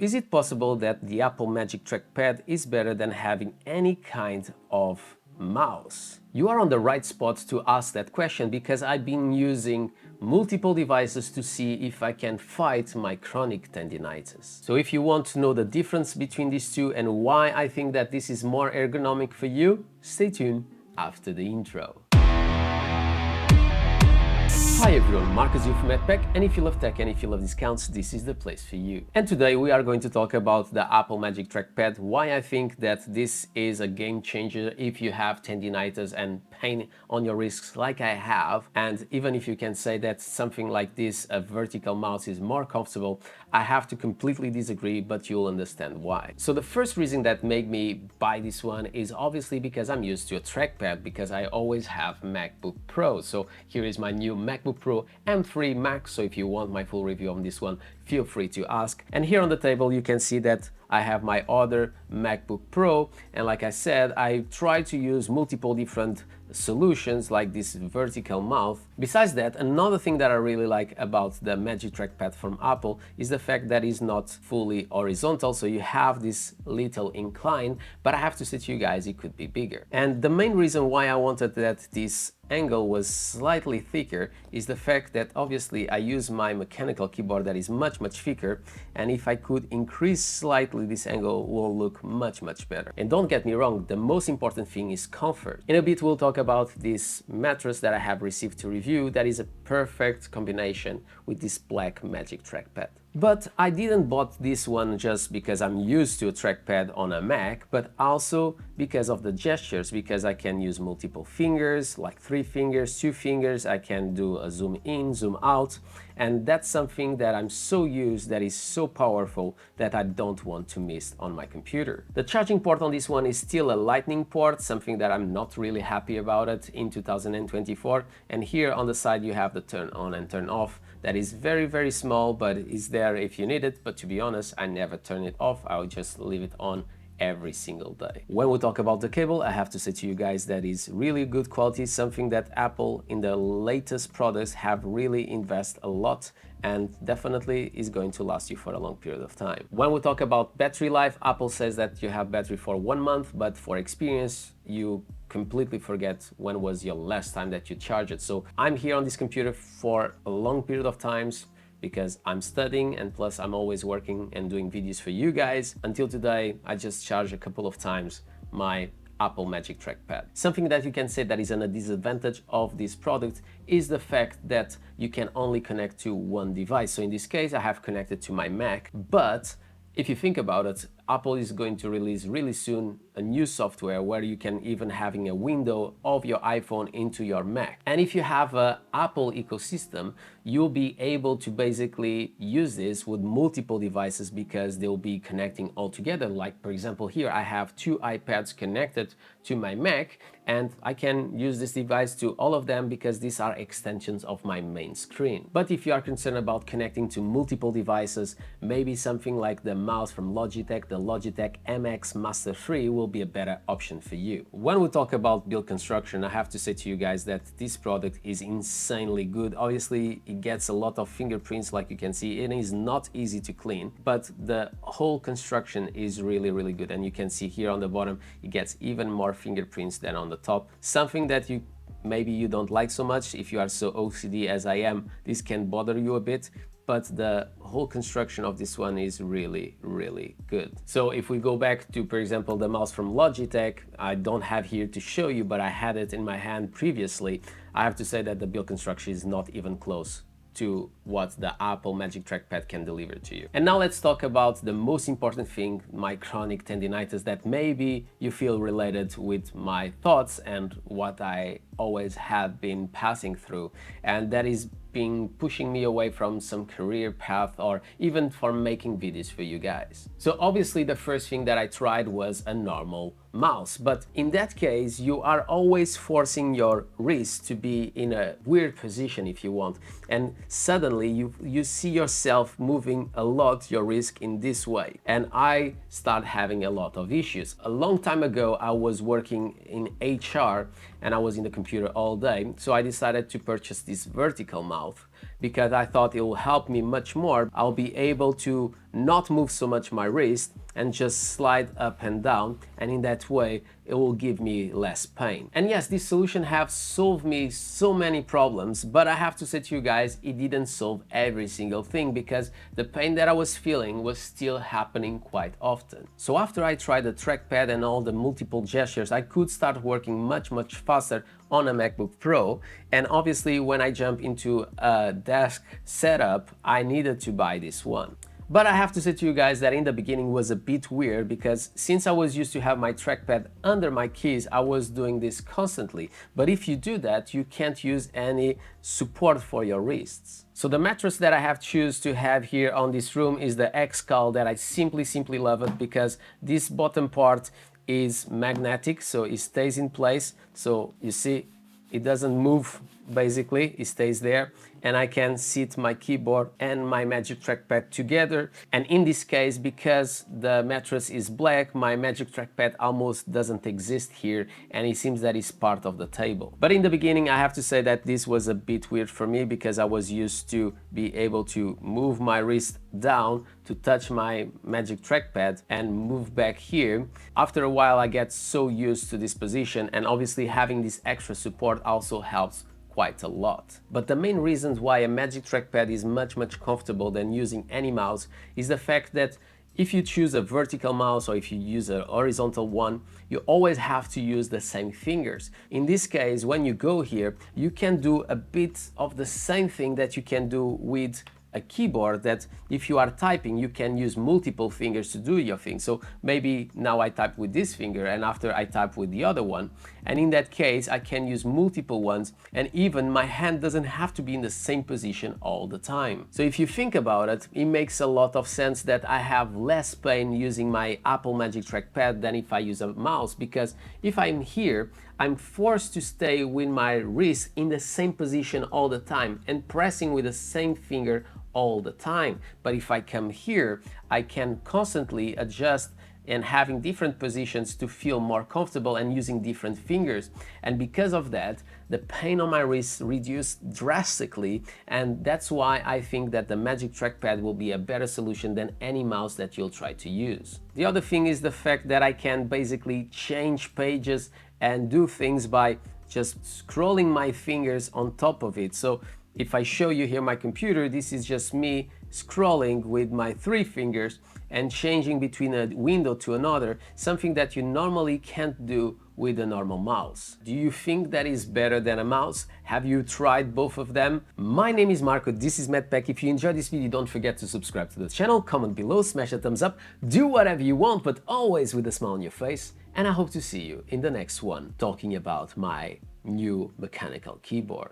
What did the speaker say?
Is it possible that the Apple Magic Trackpad is better than having any kind of mouse? You are on the right spot to ask that question because I've been using multiple devices to see if I can fight my chronic tendinitis. So if you want to know the difference between these two and why I think that this is more ergonomic for you, stay tuned after the intro. Hi everyone, Marcus here from madpack, and if you love tech and if you love discounts, this is the place for you. And today we are going to talk about the Apple Magic Trackpad, why I think that this is a game changer if you have tendinitis and pain on your wrists like I have. And even if you can say that something like this, a vertical mouse, is more comfortable, I have to completely disagree, but you'll understand why. So the first reason that made me buy this one is obviously because I'm used to a trackpad, because I always have MacBook Pro. So here is my new MacBook Pro M3 Max, so if you want my full review on this one, feel free to ask. And here on the table you can see that I have my other MacBook Pro, and like I said, I try to use multiple different solutions like this vertical mouse. Besides that, another thing that I really like about the Magic Trackpad from Apple is the fact that it's not fully horizontal, so you have this little incline, but I have to say to you guys, it could be bigger. And the main reason why I wanted that this angle was slightly thicker is the fact that obviously I use my mechanical keyboard that is much thicker, and if I could increase slightly this angle will look much better. And don't get me wrong, the most important thing is comfort. In a bit we'll talk about this mattress that I have received to review that is a perfect combination with this black Magic Trackpad. But I didn't bought this one just because I'm used to a trackpad on a Mac, but also because of the gestures, because I can use multiple fingers, like 3 fingers, 2 fingers, I can do a zoom in, zoom out, and that's something that I'm so used, that is so powerful, that I don't want to miss on my computer. The charging port on this one is still a lightning port, something that I'm not really happy about it in 2024, and here on the side you have the turn on and turn off. That is very small, but is there if you need it, but to be honest, I never turn it off, I'll just leave it on every single day. When we talk about the cable, I have to say to you guys that is really good quality, something that Apple in the latest products have really invested a lot and definitely is going to last you for a long period of time. When we talk about battery life, Apple says that you have battery for 1 month, but for experience, you completely forget when was your last time that you charged it. So I'm here on this computer for a long period of times because I'm studying, and plus I'm always working and doing videos for you guys. Until today, I just charged a couple of times my Apple Magic Trackpad. Something that you can say that is a disadvantage of this product is the fact that you can only connect to one device. So in this case, I have connected to my Mac, but if you think about it, Apple is going to release really soon a new software where you can even having a window of your iPhone into your Mac. And if you have an Apple ecosystem, you'll be able to basically use this with multiple devices because they'll be connecting all together. Like for example, here I have 2 iPads connected to my Mac, and I can use this device to all of them because these are extensions of my main screen. But if you are concerned about connecting to multiple devices, maybe something like the mouse from Logitech, the Logitech MX Master 3 will be a better option for you. When we talk about build construction, I have to say to you guys that this product is insanely good. Obviously, it gets a lot of fingerprints, like you can see. It is not easy to clean, but the whole construction is really good. And you can see here on the bottom, it gets even more fingerprints than on the top. Something that maybe you don't like so much. If you are so OCD as I am, this can bother you a bit, but the whole construction of this one is really good. So if we go back to, for example, the mouse from Logitech, I don't have here to show you, but I had it in my hand previously. I have to say that the build construction is not even close to what the Apple Magic Trackpad can deliver to you. And now let's talk about the most important thing, my chronic tendinitis, that maybe you feel related with my thoughts and what I always have been passing through, and that is pushing me away from some career path or even for making videos for you guys. So obviously the first thing that I tried was a normal mouse, but in that case you are always forcing your wrist to be in a weird position if you want, and suddenly you see yourself moving a lot your wrist in this way, and I start having a lot of issues. A long time ago I was working in HR and I was in the computer all day, so I decided to purchase this vertical mouse because I thought it will help me much more. I'll be able to not move so much my wrist and just slide up and down, and in that way it will give me less pain. And yes, this solution have solved me so many problems, but I have to say to you guys, it didn't solve every single thing, because the pain that I was feeling was still happening quite often. So after I tried the trackpad and all the multiple gestures, I could start working much faster on a MacBook Pro. And obviously when I jump into a desk setup, I needed to buy this one. But I have to say to you guys that in the beginning was a bit weird, because since I was used to have my trackpad under my keys, I was doing this constantly. But if you do that, you can't use any support for your wrists. So the mattress that I have choose to have here on this room is the X-Skull, that I simply love it, because this bottom part is magnetic, so it stays in place. So you see, it doesn't move, basically, it stays there, and I can sit my keyboard and my Magic Trackpad together. And in this case, because the mattress is black, my Magic Trackpad almost doesn't exist here, and it seems that it's part of the table. But in the beginning, I have to say that this was a bit weird for me, because I was used to be able to move my wrist down to touch my Magic Trackpad and move back here. After a while, I get so used to this position, and obviously having this extra support also helps quite a lot. But the main reasons why a Magic Trackpad is much comfortable than using any mouse is the fact that if you choose a vertical mouse or if you use a horizontal one, you always have to use the same fingers. In this case, when you go here, you can do a bit of the same thing that you can do with a keyboard, that if you are typing, you can use multiple fingers to do your thing. So maybe now I type with this finger and after I type with the other one. And in that case, I can use multiple ones, and even my hand doesn't have to be in the same position all the time. So if you think about it, it makes a lot of sense that I have less pain using my Apple Magic Trackpad than if I use a mouse, because if I'm here, I'm forced to stay with my wrist in the same position all the time and pressing with the same finger all the time. But if I come here, I can constantly adjust and having different positions to feel more comfortable and using different fingers. And because of that, the pain on my wrist reduced drastically, and that's why I think that the Magic Trackpad will be a better solution than any mouse that you'll try to use. The other thing is the fact that I can basically change pages and do things by just scrolling my fingers on top of it. So if I show you here my computer, this is just me scrolling with my 3 fingers and changing between a window to another, something that you normally can't do with a normal mouse. Do you think that is better than a mouse? Have you tried both of them? My name is Marco, this is madpack. If you enjoyed this video, don't forget to subscribe to the channel, comment below, smash a thumbs up, do whatever you want, but always with a smile on your face. And I hope to see you in the next one, talking about my new mechanical keyboard.